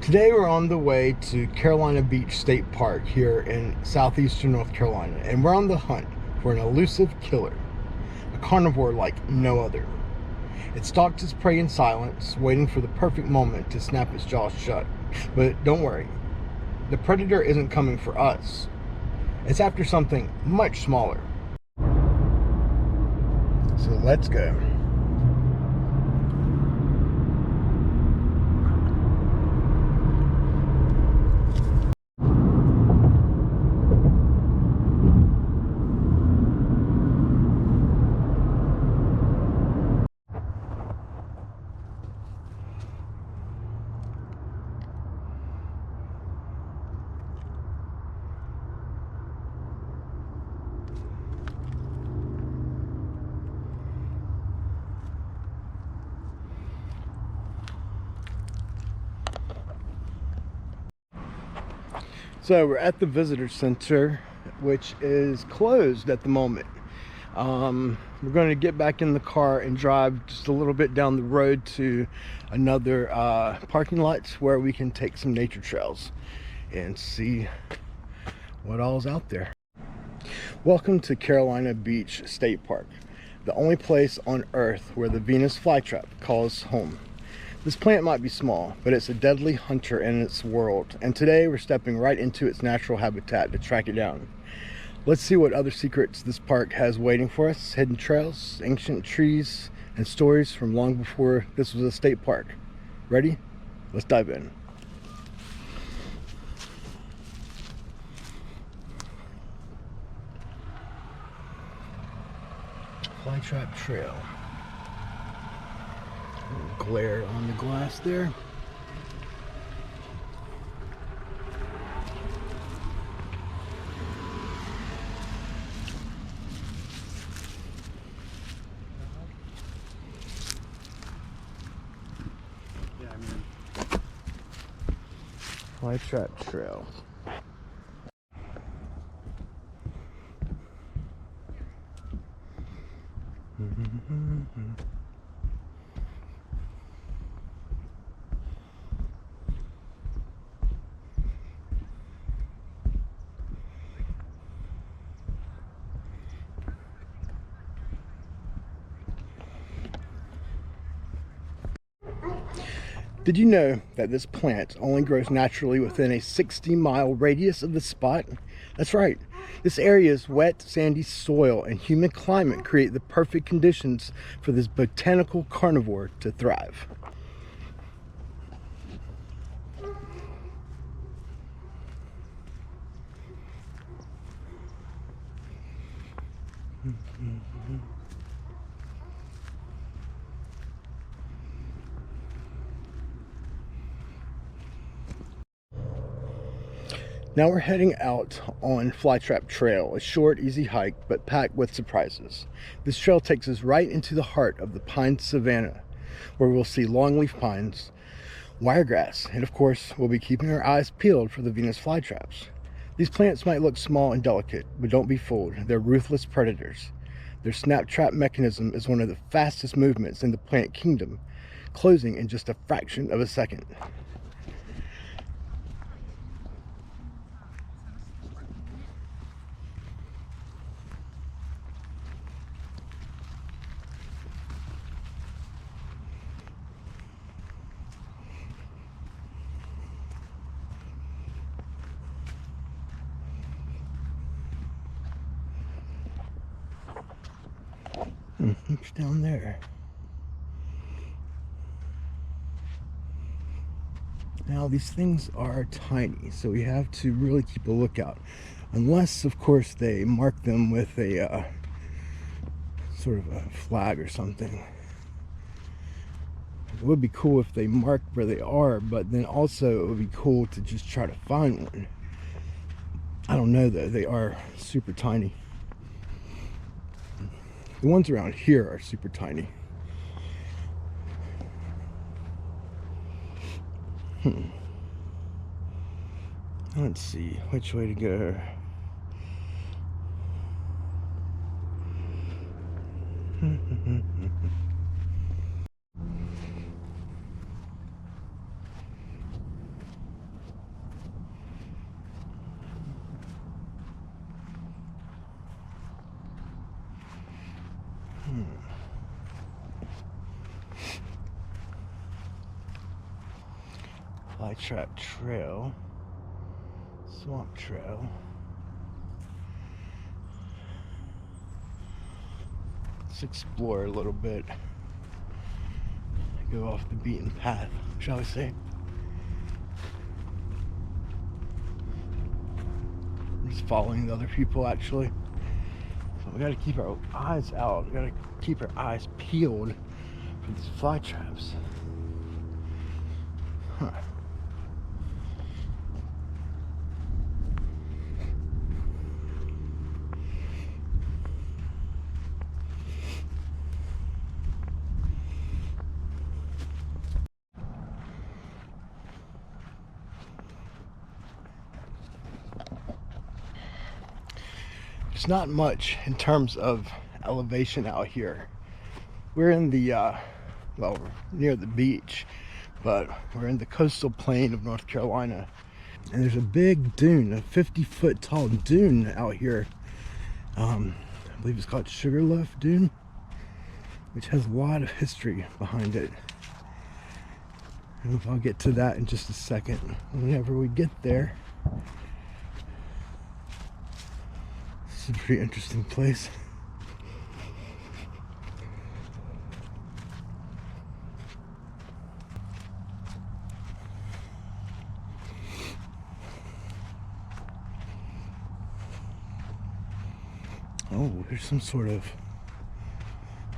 Today we're on the way to Carolina Beach State Park here in southeastern North Carolina, and we're on the hunt for an elusive killer, a carnivore like no other. It stalks its prey in silence, waiting for the perfect moment to snap its jaws shut. But don't worry, the predator isn't coming for us. It's after something much smaller. So let's go. So we're at the visitor center, which is closed at the moment. We're going to get back in the car and drive just a little bit down the road to another parking lot where we can take some nature trails and see what all's out there. Welcome to Carolina Beach State Park, the only place on earth where the Venus flytrap calls home. This plant might be small, but it's a deadly hunter in its world, and today we're stepping right into its natural habitat to track it down. Let's see what other secrets this park has waiting for us: hidden trails, ancient trees, and stories from long before this was a state park. Ready? Let's dive in. Flytrap Trail. Glare on the glass there. Flytrap Trail. Did you know that this plant only grows naturally within a 60-mile radius of the spot? That's right. This area's wet, sandy soil and humid climate create the perfect conditions for this botanical carnivore to thrive. Now we're heading out on Flytrap Trail, a short, easy hike, but packed with surprises. This trail takes us right into the heart of the pine savanna, where we'll see longleaf pines, wiregrass, and of course, we'll be keeping our eyes peeled for the Venus flytraps. These plants might look small and delicate, but don't be fooled. They're ruthless predators. Their snap trap mechanism is one of the fastest movements in the plant kingdom, closing in just a fraction of a second. It's down there. Now these things are tiny, so we have to really keep a lookout, unless of course they mark them with a sort of a flag or something. It would be cool if they marked where they are, but then also it would be cool to just try to find one. I don't know though, they are super tiny. The ones around here are super tiny. Let's see which way to go. flytrap trail, swamp trail. Let's explore a little bit. Go off the beaten path, shall we say. I'm just following the other people, actually. So we gotta keep our eyes out. We gotta keep our eyes peeled for these fly traps. Huh. There's not much in terms of elevation out here. We're in the well, we're near the beach, but we're in the coastal plain of North Carolina, and there's a big dune, a 50-foot tall dune out here. I believe it's called Sugarloaf Dune, which has a lot of history behind it. And I'll get to that in just a second whenever we get there. It's a pretty interesting place. Oh, there's some sort of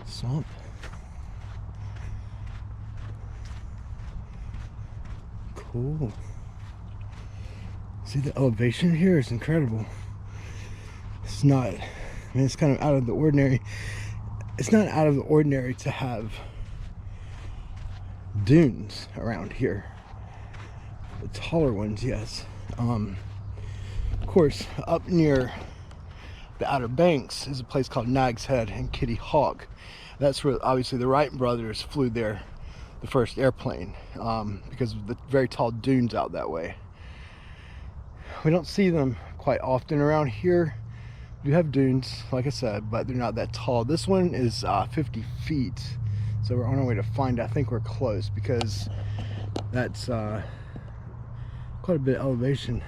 swamp. Cool. See, the elevation here is incredible. It's not, I mean, it's kind of out of the ordinary. It's not out of the ordinary to have dunes around here. The taller ones, yes. Of course, up near the Outer Banks is a place called Nag's Head and Kitty Hawk. That's where obviously the Wright brothers flew the first airplane, because of the very tall dunes out that way. We don't see them quite often around here. We do have dunes, like I said, but they're not that tall. This one is 50 feet, so we're on our way to find it. I think we're close, because that's quite a bit of elevation.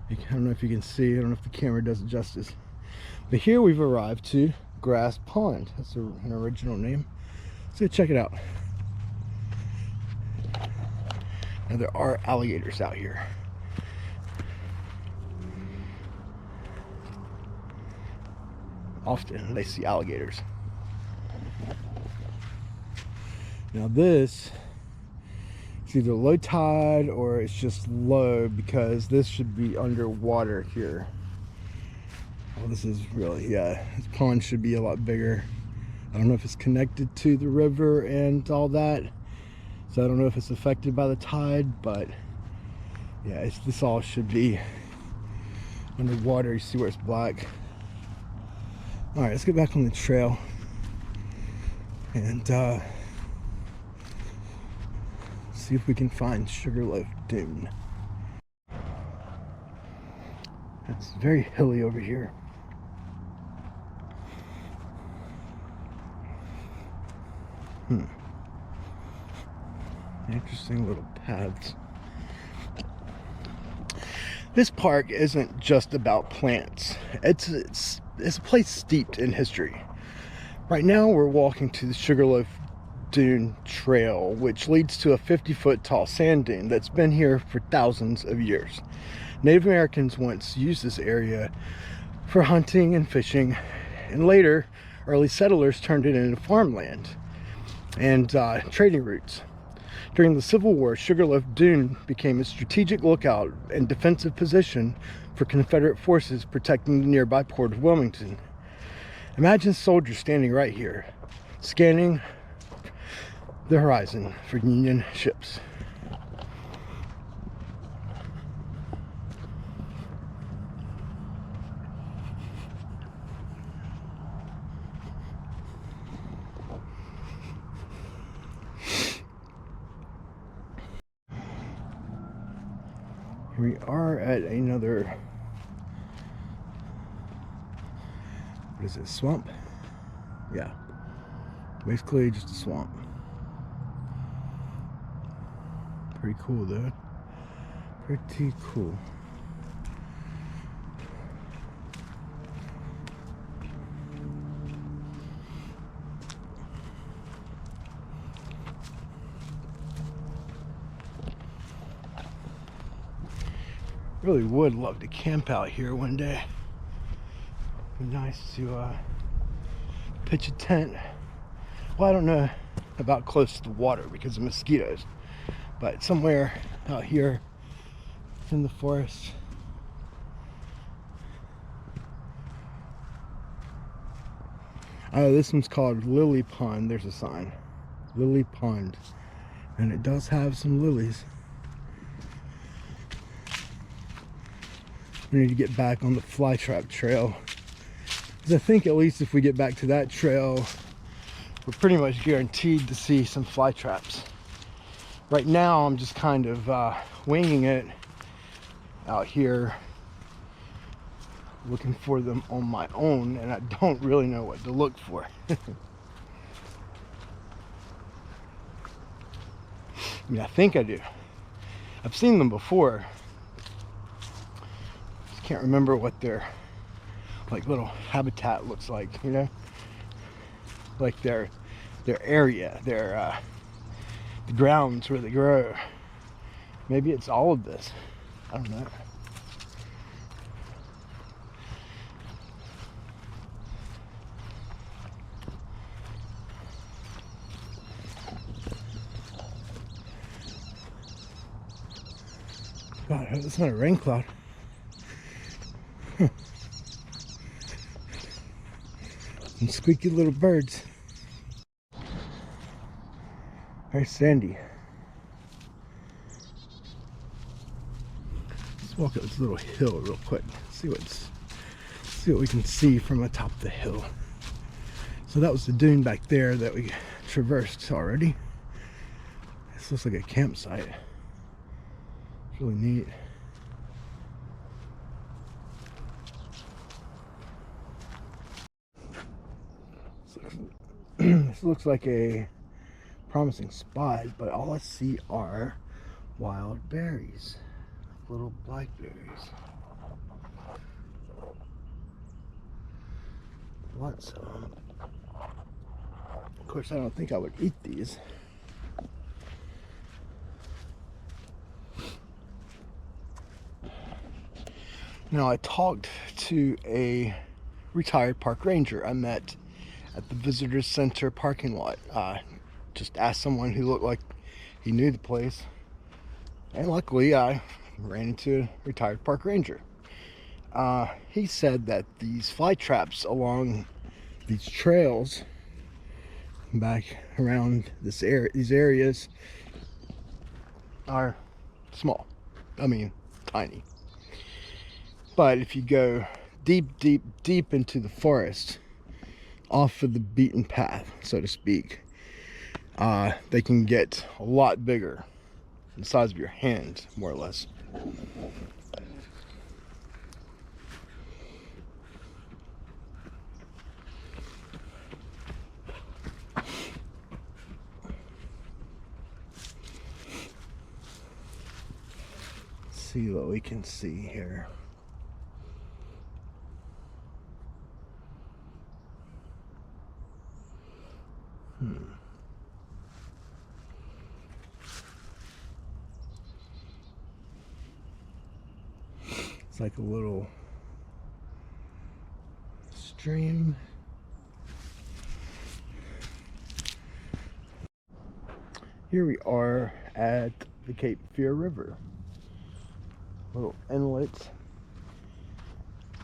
I don't know if you can see. I don't know if the camera does it justice. But here we've arrived to Grass Pond. That's an original name. So check it out. Now there are alligators out here. Often they see alligators. Now this, it's either low tide or it's just low, because this should be underwater here. Well, this is really, yeah, this pond should be a lot bigger. I don't know if it's connected to the river and all that, so I don't know if it's affected by the tide, but yeah, this all should be underwater. You see where it's black. All right, let's get back on the trail and see if we can find Sugarloaf Dune. It's very hilly over here. Interesting little paths. This park isn't just about plants. It's a place steeped in history. Right now we're walking to the Sugarloaf Dune Trail, which leads to a 50-foot tall sand dune that's been here for thousands of years. Native Americans once used this area for hunting and fishing, and later early settlers turned it into farmland and trading routes. During the Civil War, Sugarloaf Dune became a strategic lookout and defensive position for Confederate forces protecting the nearby port of Wilmington. Imagine soldiers standing right here, scanning the horizon for Union ships. We are at another, what is it, swamp? Yeah, basically just a swamp. Pretty cool though. Pretty cool. Really would love to camp out here one day. Be nice to pitch a tent. Well, I don't know about close to the water because of mosquitoes, but somewhere out here in the forest. Oh, this one's called Lily Pond. There's a sign, Lily Pond, and it does have some lilies. We need to get back on the flytrap trail, because I think at least if we get back to that trail, we're pretty much guaranteed to see some fly traps. Right now, I'm just kind of winging it out here, looking for them on my own, and I don't really know what to look for. I mean, I think I do. I've seen them before. Just can't remember what their like little habitat looks like, you know? Like their area, the grounds where they grow. Maybe it's all of this. I don't know. God, it's not a rain cloud. Some squeaky little birds. There's Sandy. Let's walk up this little hill real quick. See what we can see from atop the hill. So that was the dune back there that we traversed already. This looks like a campsite. It's really neat. This looks like a promising spot, but all I see are wild berries, little blackberries. Lots of them. Of course, I don't think I would eat these. Now, I talked to a retired park ranger I met at the visitor center parking lot. Just asked someone who looked like he knew the place, and luckily I ran into a retired park ranger. He said that these fly traps along these trails back around these areas are small. I mean, tiny. But if you go deep into the forest, off of the beaten path, so to speak, they can get a lot bigger, the size of your hand, more or less. Let's see what we can see here. It's like a little stream. Here we are at the Cape Fear River. Little inlet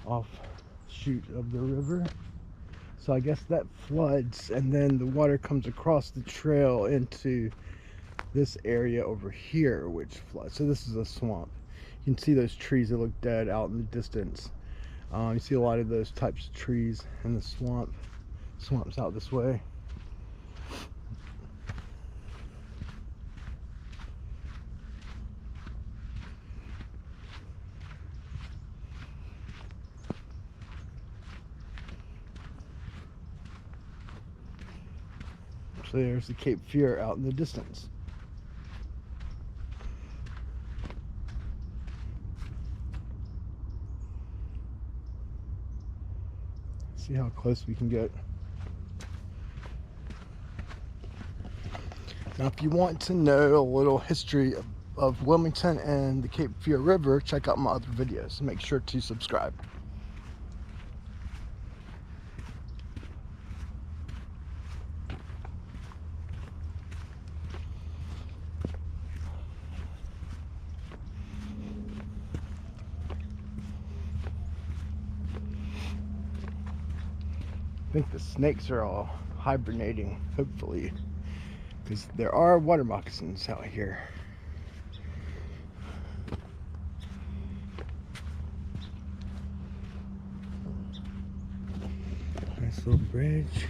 offshoot of the river. So I guess that floods, and then the water comes across the trail into this area over here, which floods. So this is a swamp. You can see those trees that look dead out in the distance. You see a lot of those types of trees in the swamp. Swamp's out this way. So there's the Cape Fear out in the distance. See how close we can get. Now, if you want to know a little history of Wilmington and the Cape Fear River, check out my other videos. Make sure to subscribe. I think the snakes are all hibernating, hopefully, because there are water moccasins out here. Nice little bridge.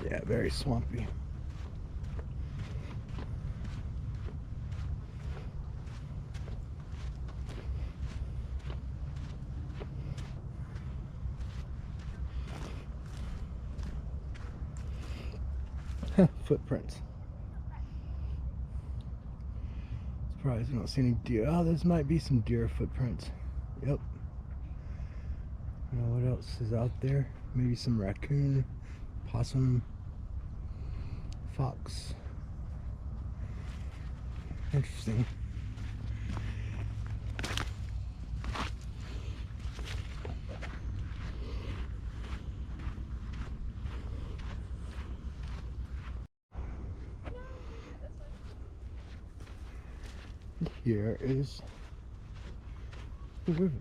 Yeah, very swampy. Footprints. Surprised you don't see any deer. Oh, this might be some deer footprints. Yep. What else is out there? Maybe some raccoon, possum, fox. Interesting. Here is the river.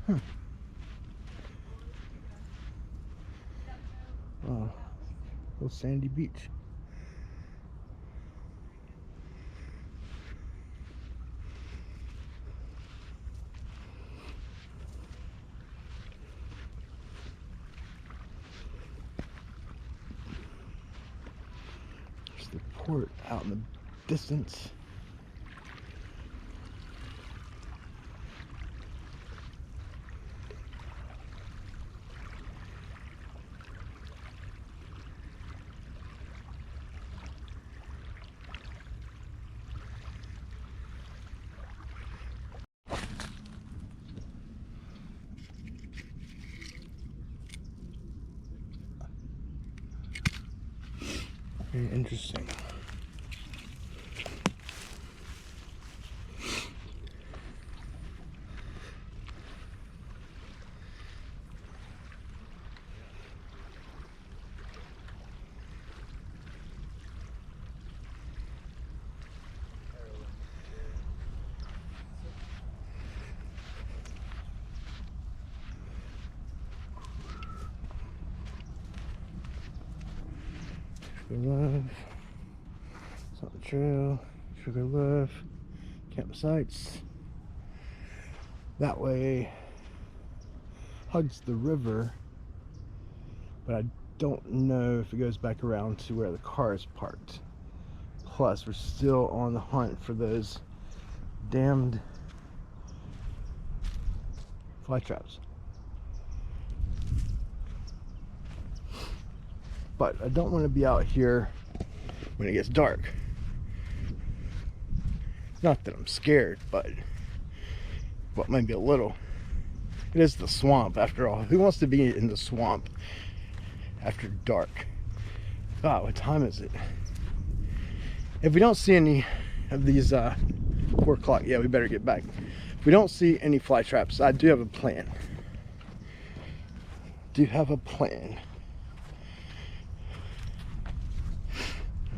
Huh. Oh, little sandy beach. There's the port out in the distance. Very interesting. Love, Something Trail, Sugar Love, campsites. That way hugs the river, but I don't know if it goes back around to where the car is parked. Plus, we're still on the hunt for those damned fly traps. But I don't want to be out here when it gets dark. Not that I'm scared, but maybe a little. It is the swamp after all. Who wants to be in the swamp after dark? God, what time is it? If we don't see any of these 4 o'clock, yeah, we better get back. If we don't see any fly traps, I do have a plan. do have a plan.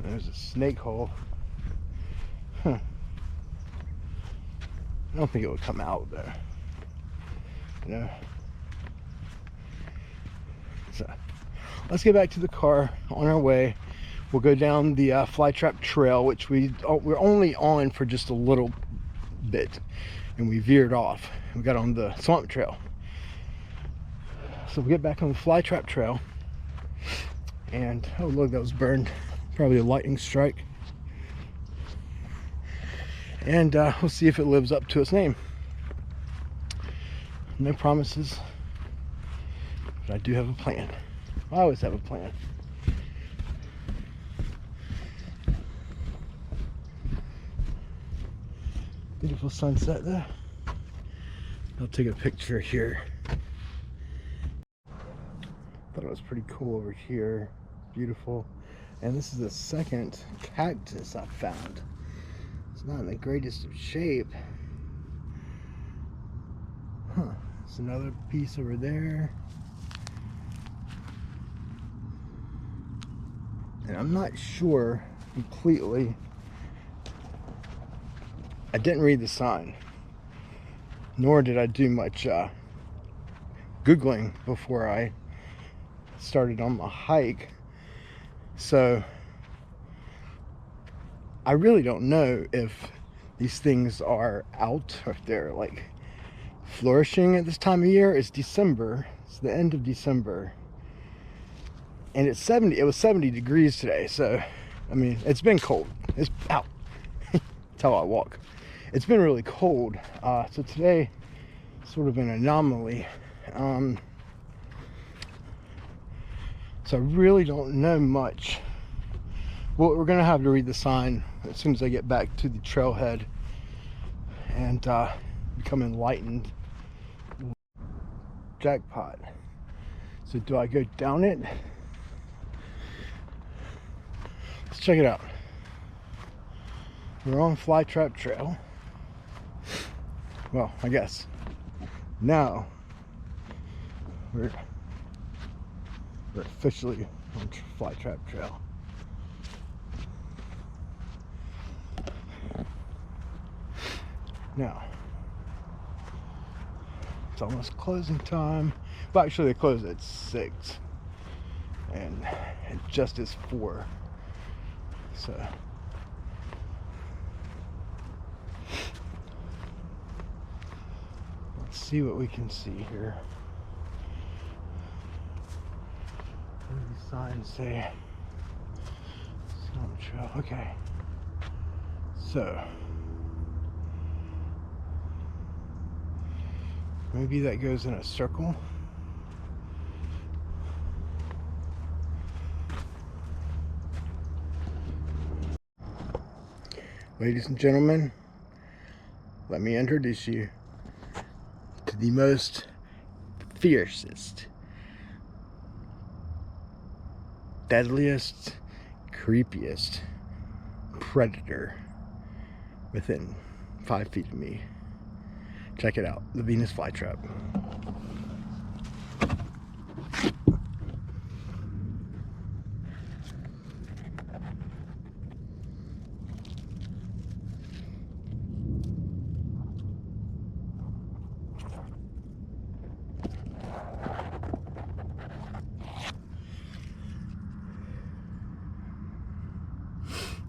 There's a snake hole. Huh. I don't think it would come out though. You know. So let's get back to the car. On our way, we'll go down the flytrap trail, which we're only on for just a little bit, and we veered off. We got on the swamp trail. So we'll get back on the flytrap trail, and oh look, that was burned. Probably a lightning strike. And we'll see if it lives up to its name. No promises, but I do have a plan. I always have a plan. Beautiful sunset there. I'll take a picture here. Thought it was pretty cool over here. Beautiful. And this is the second cactus I found. It's not in the greatest of shape. Huh. There's another piece over there. And I'm not sure completely. I didn't read the sign, nor did I do much Googling before I started on my hike. So I really don't know if these things are out or if they're like flourishing at this time of year. It's December. It's the end of December. And it's 70. It was 70 degrees today. So, I mean, it's been cold. It's out. That's how I walk. It's been really cold. So today, sort of an anomaly. So I really don't know much. Well, we're gonna have to read the sign as soon as I get back to the trailhead and become enlightened. Jackpot. So do I go down it? Let's check it out. We're on Flytrap Trail. Well, I guess now we're officially on Flytrap Trail. Now it's almost closing time. Well, actually they close at 6 and it just is 4. So let's see what we can see here. What do these signs say? Swamp trail. Okay. So maybe that goes in a circle. Ladies and gentlemen, let me introduce you to the most fiercest, deadliest, creepiest predator within 5 feet of me. Check it out, the Venus flytrap.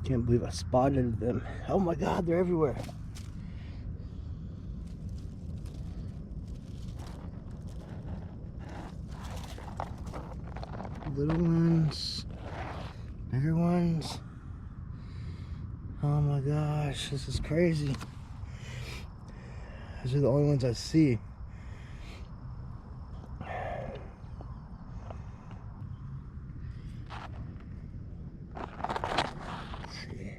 Can't believe I spotted them. Oh my God, they're everywhere. Little ones, bigger ones. Oh my gosh, this is crazy. These are the only ones I see. Let's see.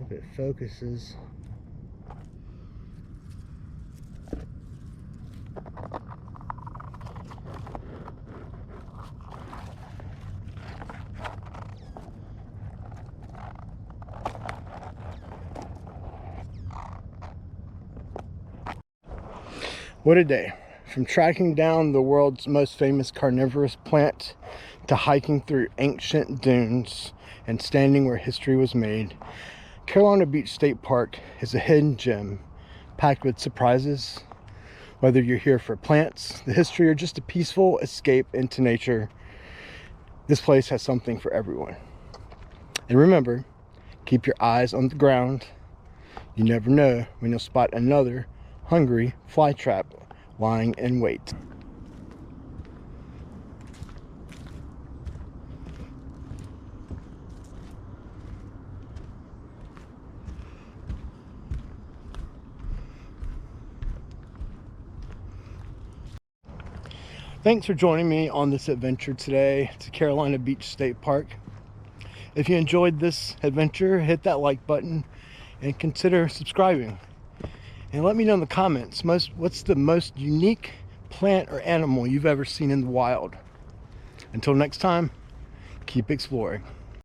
If it focuses. What a day. From tracking down the world's most famous carnivorous plant to hiking through ancient dunes and standing where history was made, Carolina Beach State Park is a hidden gem packed with surprises. Whether you're here for plants, the history, or just a peaceful escape into nature, this place has something for everyone. And remember, keep your eyes on the ground. You never know when you'll spot another hungry flytrap lying in wait. Thanks for joining me on this adventure today to Carolina Beach State Park. If you enjoyed this adventure, hit that like button and consider subscribing. And let me know in the comments, what's the most unique plant or animal you've ever seen in the wild? Until next time, keep exploring.